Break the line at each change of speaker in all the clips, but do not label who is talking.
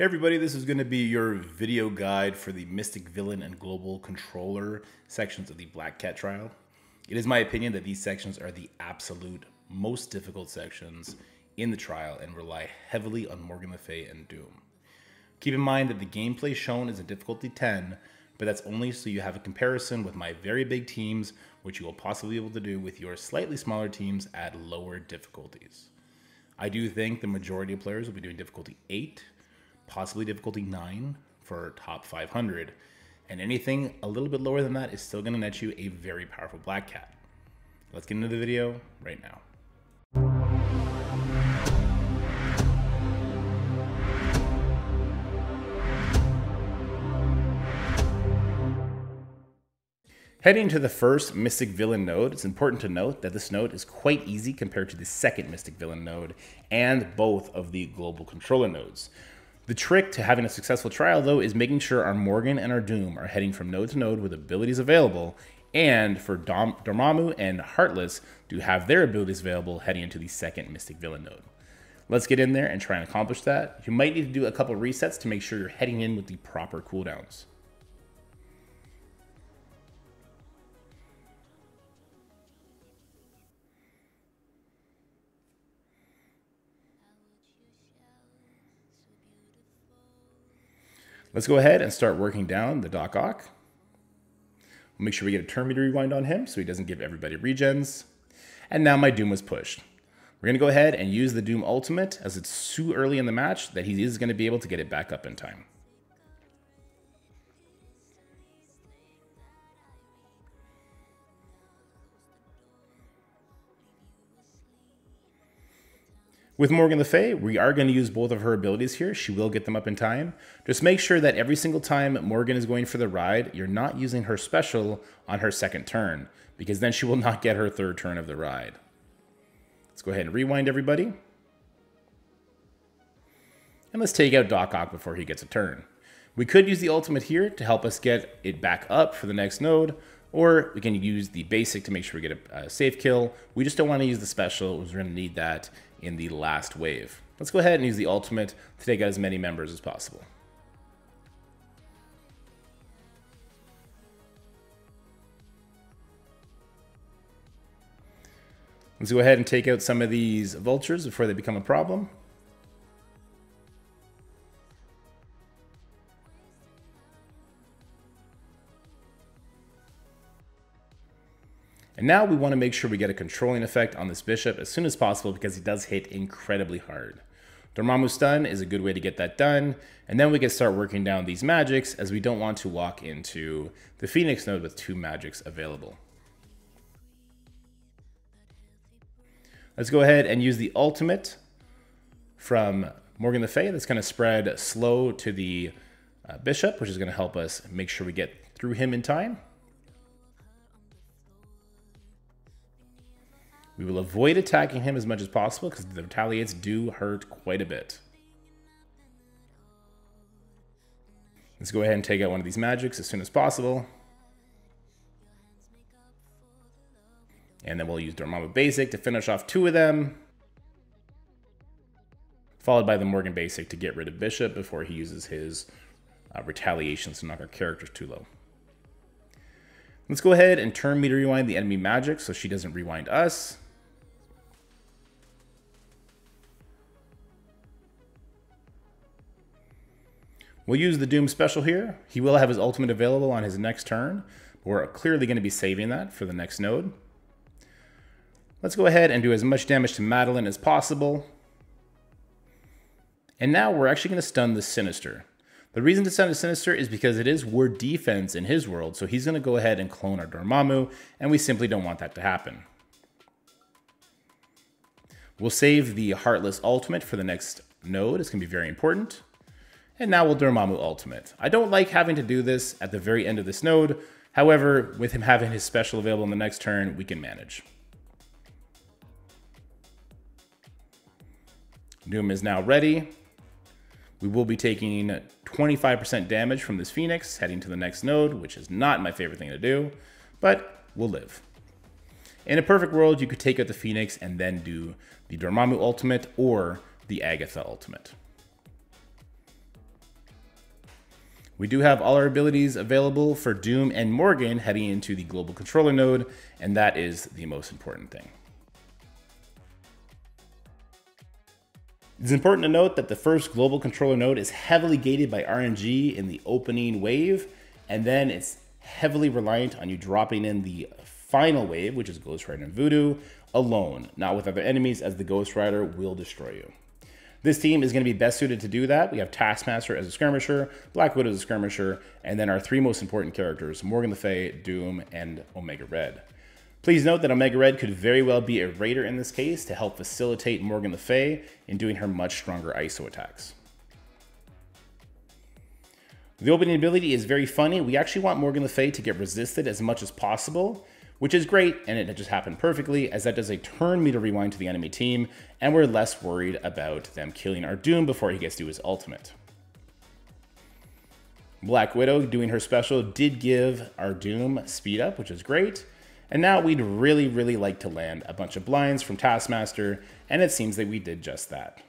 Hey everybody, this is going to be your video guide for the Mystic Villain and Global Controller sections of the Black Cat trial. It is my opinion that these sections are the absolute most difficult sections in the trial and rely heavily on Morgan Le Fay and Doom. Keep in mind that the gameplay shown is a difficulty 10, but that's only so you have a comparison with my very big teams, which you will possibly be able to do with your slightly smaller teams at lower difficulties. I do think the majority of players will be doing difficulty 8, possibly difficulty 9 for top 500, and anything a little bit lower than that is still going to net you a very powerful Black Cat. Let's get into the video right now. Heading to the first Mystic Villain node, it's important to note that this node is quite easy compared to the second Mystic Villain node and both of the Global Controller nodes. The trick to having a successful trial, though, is making sure our Morgan and our Doom are heading from node to node with abilities available, and for Dormammu and Heartless to have their abilities available heading into the second Mystic Villain node. Let's get in there and try and accomplish that. You might need to do a couple resets to make sure you're heading in with the proper cooldowns. Let's go ahead and start working down the Doc Ock. We'll make sure we get a turn meter rewind on him so he doesn't give everybody regens. And now my Doom was pushed. We're going to go ahead and use the Doom ultimate as it's too early in the match that he is going to be able to get it back up in time. With Morgan Le Fay, we are going to use both of her abilities here. She will get them up in time. Just make sure that every single time Morgan is going for the ride, you're not using her special on her second turn, because then she will not get her third turn of the ride. Let's go ahead and rewind everybody. And let's take out Doc Ock before he gets a turn. We could use the ultimate here to help us get it back up for the next node, or we can use the basic to make sure we get a safe kill. We just don't want to use the special, because we're going to need that in the last wave. Let's go ahead and use the ultimate to take out as many members as possible. Let's go ahead and take out some of these vultures before they become a problem. And now we want to make sure we get a controlling effect on this bishop as soon as possible because he does hit incredibly hard. Dormammu stun is a good way to get that done, and then we can start working down these magics as we don't want to walk into the Pheonix node with 2 magics available. Let's go ahead and use the ultimate from Morgan Le Fay that's going to spread slow to the bishop, which is going to help us make sure we get through him in time. We will avoid attacking him as much as possible because the retaliates do hurt quite a bit. Let's go ahead and take out one of these magics as soon as possible. And then we'll use Dormammu Basic to finish off 2 of them. Followed by the Morgan Basic to get rid of Bishop before he uses his retaliations to knock our characters too low. Let's go ahead and turn meter rewind the enemy magic so she doesn't rewind us. We'll use the Doom special here. He will have his ultimate available on his next turn, but we're clearly going to be saving that for the next node. Let's go ahead and do as much damage to Madeline as possible. And now we're actually going to stun the Sinister. The reason to stun the Sinister is because it is word defense in his world, so he's going to go ahead and clone our Dormammu, and we simply don't want that to happen. We'll save the Heartless ultimate for the next node. It's going to be very important. And now we'll Dormammu ultimate. I don't like having to do this at the very end of this node. However, with him having his special available in the next turn, we can manage. Doom is now ready. We will be taking 25% damage from this Pheonix heading to the next node, which is not my favorite thing to do, but we'll live. In a perfect world, you could take out the Pheonix and then do the Dormammu ultimate or the Agatha ultimate. We do have all our abilities available for Doom and Morgan heading into the global controller node, and that is the most important thing. It's important to note that the first global controller node is heavily gated by RNG in the opening wave, and then it's heavily reliant on you dropping in the final wave, which is Ghost Rider and Voodoo, alone, not with other enemies, as the Ghost Rider will destroy you. This team is going to be best suited to do that. We have Taskmaster as a skirmisher, Black Widow as a skirmisher, and then our three most important characters, Morgan Le Fay, Doom, and Omega Red. Please note that Omega Red could very well be a Raider in this case to help facilitate Morgan Le Fay in doing her much stronger ISO attacks. The opening ability is very funny. We actually want Morgan Le Fay to get resisted as much as possible, which is great, and it just happened perfectly, as that does a turn meter rewind to the enemy team, and we're less worried about them killing our Doom before he gets to his ultimate. Black Widow doing her special did give our Doom speed up, which is great, and now we'd really like to land a bunch of blinds from Taskmaster, and it seems that we did just that.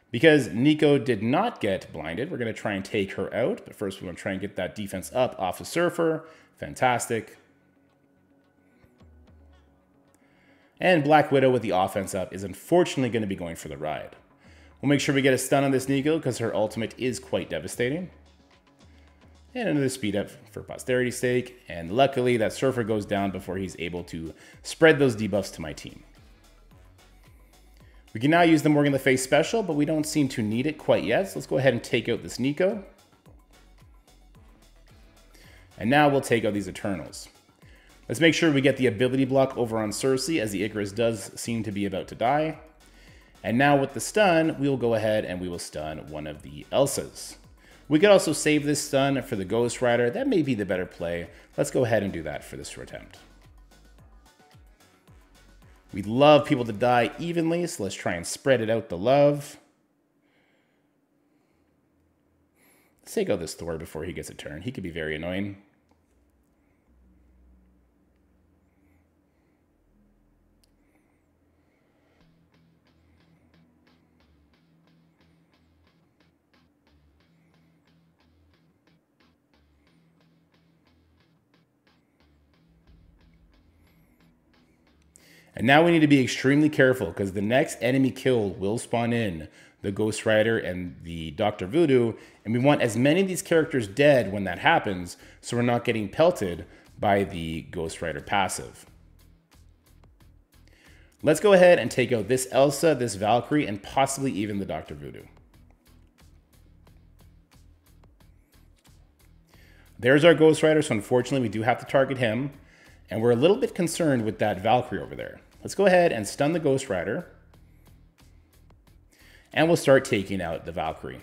Because Nico did not get blinded, we're going to try and take her out, but first we're going to try and get that defense up off the Surfer. Fantastic. And Black Widow with the offense up is unfortunately going to be going for the ride. We'll make sure we get a stun on this Nico because her ultimate is quite devastating. And another speed up for posterity's sake. And luckily that Surfer goes down before he's able to spread those debuffs to my team. We can now use the Morgan Le Fay special, but we don't seem to need it quite yet. So let's go ahead and take out this Nico. And now we'll take out these Eternals. Let's make sure we get the ability block over on Cersei, as the Icarus does seem to be about to die. And now with the stun, we will go ahead and we will stun one of the Elsas. We could also save this stun for the Ghost Rider. That may be the better play. Let's go ahead and do that for this attempt. We love people to die evenly, so let's try and spread it out the love. Let's take out this Thor before he gets a turn. He could be very annoying. And now we need to be extremely careful because the next enemy kill will spawn in the Ghost Rider and the Dr. Voodoo, and we want as many of these characters dead when that happens so we're not getting pelted by the Ghost Rider passive. Let's go ahead and take out this Elsa, this Valkyrie, and possibly even the Dr. Voodoo. There's our Ghost Rider, so unfortunately we do have to target him. And we're a little bit concerned with that Valkyrie over there. Let's go ahead and stun the Ghost Rider. And we'll start taking out the Valkyrie.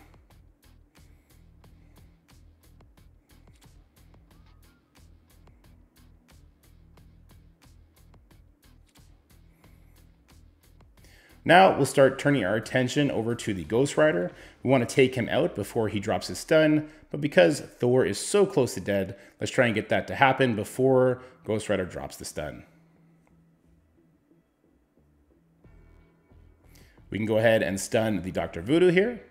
Now we'll start turning our attention over to the Ghost Rider. We want to take him out before he drops his stun, but because Thor is so close to dead, let's try and get that to happen before Ghost Rider drops the stun. We can go ahead and stun the Dr. Voodoo here.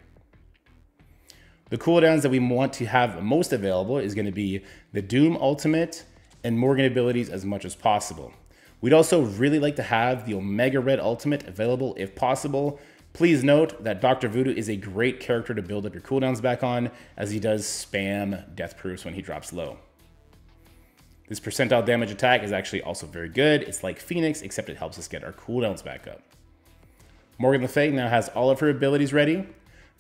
The cooldowns that we want to have most available is going to be the Doom ultimate and Morgan abilities as much as possible. We'd also really like to have the Omega Red ultimate available if possible. Please note that Dr. Voodoo is a great character to build up your cooldowns back on, as he does spam death proofs when he drops low. This percentile damage attack is actually also very good. It's like Pheonix, except it helps us get our cooldowns back up. Morgan Le Fay now has all of her abilities ready.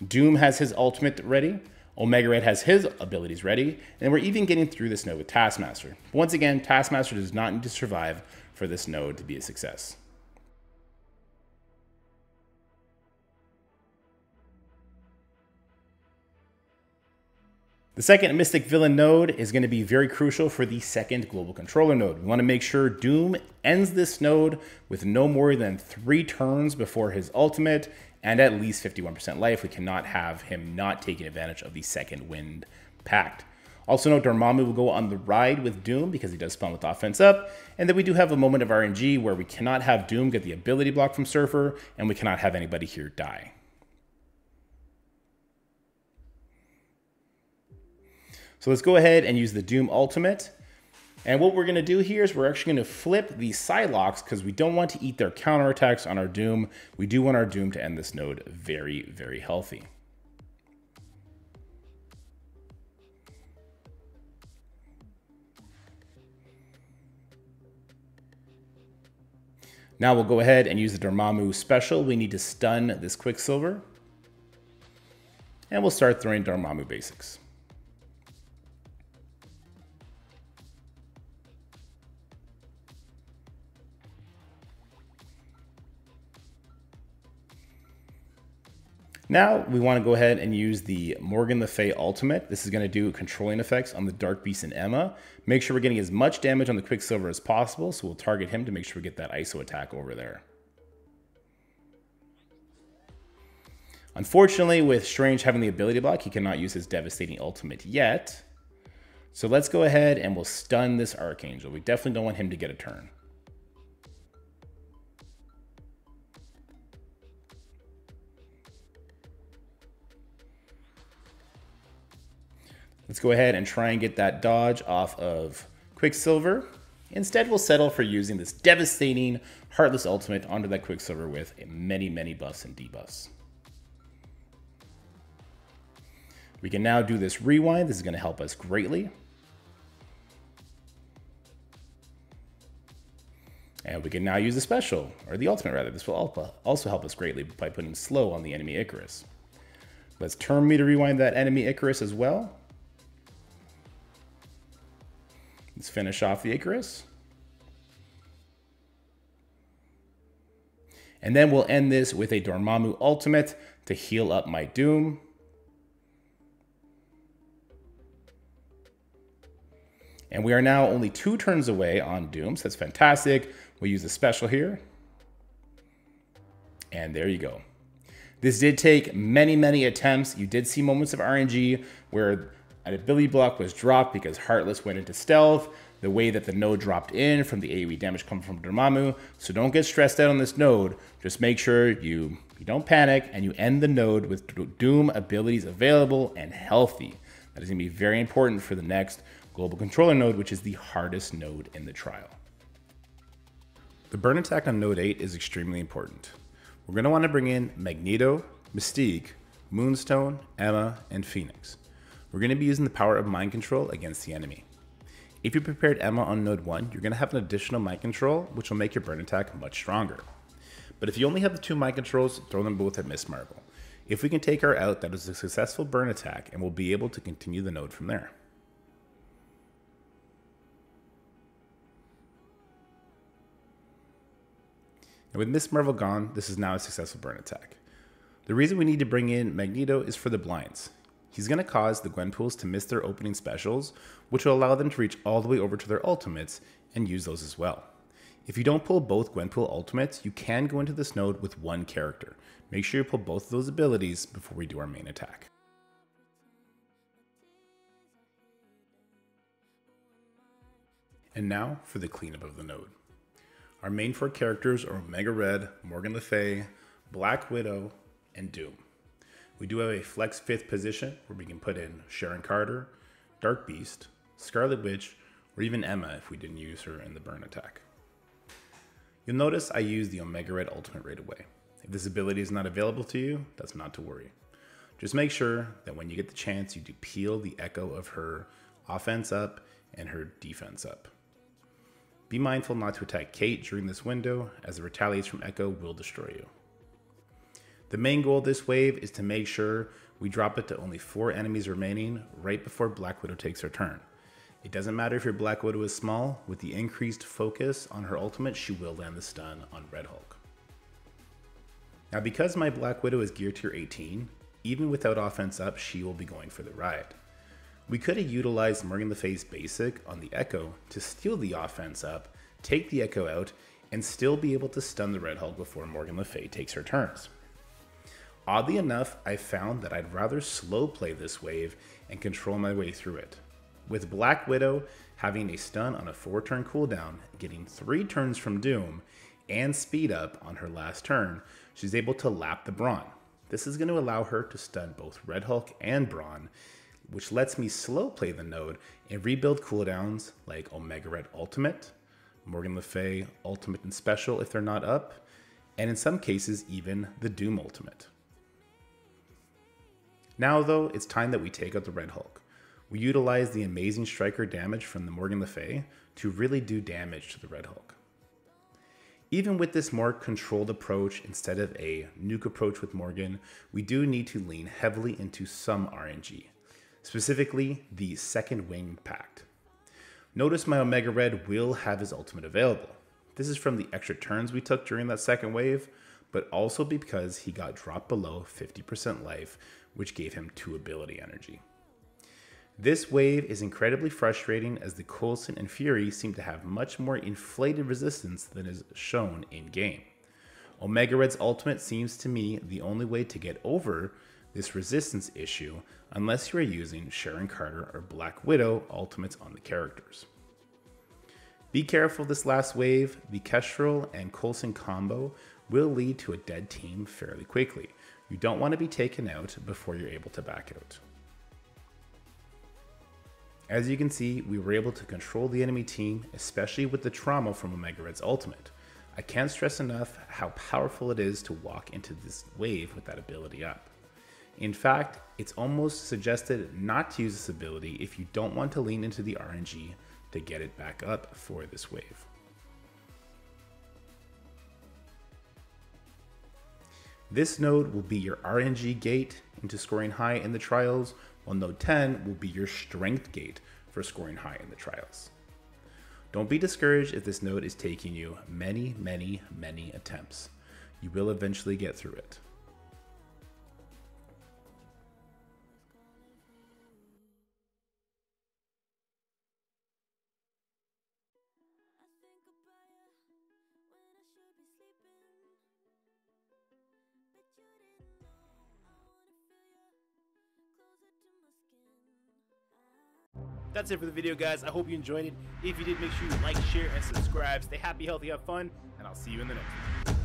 Doom has his ultimate ready. Omega Red has his abilities ready. And we're even getting through this node with Taskmaster. But once again, Taskmaster does not need to survive for this node to be a success. The second Mystic Villain node is going to be very crucial for the second Global Controller node. We want to make sure Doom ends this node with no more than 3 turns before his ultimate and at least 51% life. We cannot have him not taking advantage of the second Wind Pact. Also note Dormammu will go on the ride with Doom because he does spawn with offense up, and that we do have a moment of RNG where we cannot have Doom get the ability block from Surfer, and we cannot have anybody here die. So let's go ahead and use the Doom ultimate. And what we're going to do here is we're actually going to flip the Psylocks because we don't want to eat their counterattacks on our Doom. We do want our Doom to end this node very, very healthy. Now we'll go ahead and use the Dormammu special. We need to stun this Quicksilver. And we'll start throwing Dormammu basics. Now we want to go ahead and use the Morgan Le Fay ultimate. This is going to do controlling effects on the Dark Beast and Emma. Make sure we're getting as much damage on the Quicksilver as possible, so we'll target him to make sure we get that ISO attack over there. Unfortunately, with Strange having the ability block, he cannot use his devastating ultimate yet. So let's go ahead and we'll stun this Archangel. We definitely don't want him to get a turn. Let's go ahead and try and get that dodge off of Quicksilver. Instead, we'll settle for using this devastating Heartless ultimate onto that Quicksilver with many, many buffs and debuffs. We can now do this rewind. This is going to help us greatly. And we can now use the special, or the ultimate rather. This will also help us greatly by putting slow on the enemy Icarus. Let's turn me to rewind that enemy Icarus as well. Let's finish off the Icarus. And then we'll end this with a Dormammu ultimate to heal up my Doom. And we are now only 2 turns away on Doom, so that's fantastic. We'll use a special here. And there you go. This did take many, many attempts. You did see moments of RNG where an ability block was dropped because Heartless went into stealth, the way that the node dropped in from the AoE damage coming from Dormammu. So don't get stressed out on this node. Just make sure you don't panic and you end the node with Doom abilities available and healthy. That is going to be very important for the next global controller node, which is the hardest node in the trial. The burn attack on node 8 is extremely important. We're going to want to bring in Magneto, Mystique, Moonstone, Emma, and Pheonix. We're going to be using the power of mind control against the enemy. If you prepared Emma on node 1, you're going to have an additional mind control, which will make your burn attack much stronger. But if you only have the 2 mind controls, throw them both at Miss Marvel. If we can take her out, that is a successful burn attack, and we'll be able to continue the node from there. And with Miss Marvel gone, this is now a successful burn attack. The reason we need to bring in Magneto is for the blinds. He's going to cause the Gwenpools to miss their opening specials, which will allow them to reach all the way over to their ultimates and use those as well. If you don't pull both Gwenpool ultimates, you can go into this node with 1 character. Make sure you pull both of those abilities before we do our main attack. And now for the cleanup of the node. Our main 4 characters are Omega Red, Morgan Le Fay, Black Widow, and Doom. We do have a flex 5th position where we can put in Sharon Carter, Dark Beast, Scarlet Witch, or even Emma if we didn't use her in the burn attack. You'll notice I use the Omega Red ultimate right away. If this ability is not available to you, that's not to worry. Just make sure that when you get the chance, you do peel the echo of her offense up and her defense up. Be mindful not to attack Kate during this window, as the retaliates from Echo will destroy you. The main goal of this wave is to make sure we drop it to only 4 enemies remaining right before Black Widow takes her turn. It doesn't matter if your Black Widow is small, with the increased focus on her ultimate, she will land the stun on Red Hulk. Now because my Black Widow is gear tier 18, even without offense up, she will be going for the ride. We could have utilized Morgan Le Fay's basic on the Echo to steal the offense up, take the Echo out, and still be able to stun the Red Hulk before Morgan Le Fay takes her turns. Oddly enough, I found that I'd rather slow play this wave and control my way through it. With Black Widow having a stun on a 4-turn cooldown, getting 3 turns from Doom, and speed up on her last turn, she's able to lap the Brawn. This is going to allow her to stun both Red Hulk and Brawn, which lets me slow play the node and rebuild cooldowns like Omega Red Ultimate, Morgan Le Fay Ultimate and Special if they're not up, and in some cases even the Doom Ultimate. Now though, it's time that we take out the Red Hulk. We utilize the amazing striker damage from the Morgan Le Fay to really do damage to the Red Hulk. Even with this more controlled approach instead of a nuke approach with Morgan, we do need to lean heavily into some RNG, specifically the second wing pact. Notice my Omega Red will have his ultimate available. This is from the extra turns we took during that second wave, but also because he got dropped below 50% life, which gave him 2 ability energy. This wave is incredibly frustrating as the Coulson and Fury seem to have much more inflated resistance than is shown in game. Omega Red's ultimate seems to me the only way to get over this resistance issue unless you are using Sharon Carter or Black Widow ultimates on the characters. Be careful this last wave, the Kestrel and Coulson combo will lead to a dead team fairly quickly. You don't want to be taken out before you're able to back out. As you can see, we were able to control the enemy team, especially with the trauma from Omega Red's ultimate. I can't stress enough how powerful it is to walk into this wave with that ability up. In fact, it's almost suggested not to use this ability if you don't want to lean into the RNG to get it back up for this wave. This node will be your RNG gate into scoring high in the trials, while node 10 will be your strength gate for scoring high in the trials. Don't be discouraged if this node is taking you many attempts. You will eventually get through it.
That's it for the video, guys. I hope you enjoyed it. If you did, make sure you like, share, and subscribe. Stay happy, healthy, have fun, and I'll see you in the next one.